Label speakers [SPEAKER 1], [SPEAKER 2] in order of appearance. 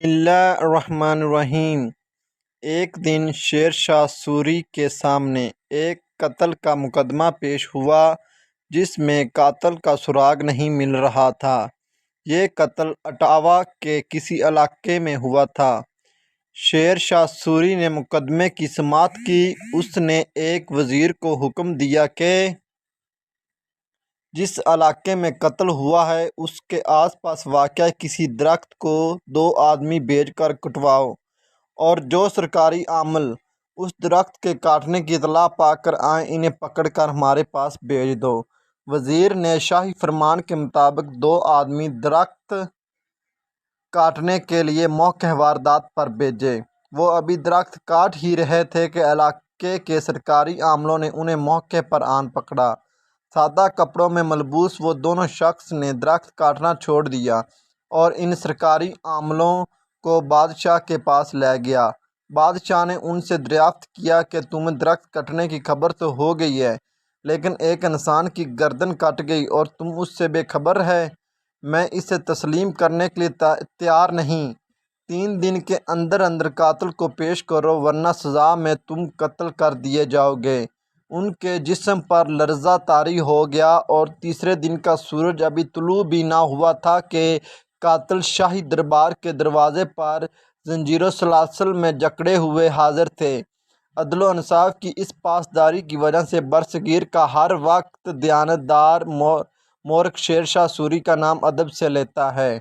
[SPEAKER 1] اللہ الرحمن الرحیم۔ ایک دن شیر شاہ سوری کے سامنے ایک قتل کا مقدمہ پیش ہوا جس میں قاتل کا سراغ نہیں مل رہا تھا۔ یہ قتل اٹاوہ کے کسی علاقے میں ہوا تھا۔ شیر شاہ سوری نے مقدمے کی سماعت کی۔ اس نے ایک وزیر کو حکم دیا کہ جس علاقے میں قتل ہوا ہے اس کے آس پاس واقع کسی درخت کو 2 آدمی بھیج کر کٹواؤ، اور جو سرکاری عامل اس درخت کے کاٹنے کی اطلاع پا کر آئیں انہیں پکڑ کر ہمارے پاس بھیج دو۔ وزیر نے شاہی فرمان کے مطابق 2 آدمی درخت کاٹنے کے لیے موقع واردات پر بھیجے۔ وہ ابھی درخت کاٹ ہی رہے تھے کہ علاقے کے سرکاری عاملوں نے انہیں موقع پر آن پکڑا۔ سادہ کپڑوں میں ملبوس وہ دونوں شخص نے درخت کاٹنا چھوڑ دیا اور ان سرکاری عاملوں کو بادشاہ کے پاس لے گیا۔ بادشاہ نے ان سے دریافت کیا کہ تمہیں درخت کٹنے کی خبر تو ہو گئی ہے، لیکن ایک انسان کی گردن کٹ گئی اور تم اس سے بے خبر رہے۔ میں اسے تسلیم کرنے کے لیے تیار نہیں۔ 3 دن کے اندر اندر قاتل کو پیش کرو ورنہ سزا میں تم قتل کر دیے جاؤ گے۔ ان کے جسم پر لرزہ طاری ہو گیا اور تیسرے دن کا سورج ابھی طلوع بھی نہ ہوا تھا کہ قاتل شاہی دربار کے دروازے پر زنجیر و سلاسل میں جکڑے ہوئے حاضر تھے۔ عدل و انصاف کی اس پاسداری کی وجہ سے برصغیر کا ہر وقت دیانت دار مورخ شیر شاہ سوری کا نام ادب سے لیتا ہے۔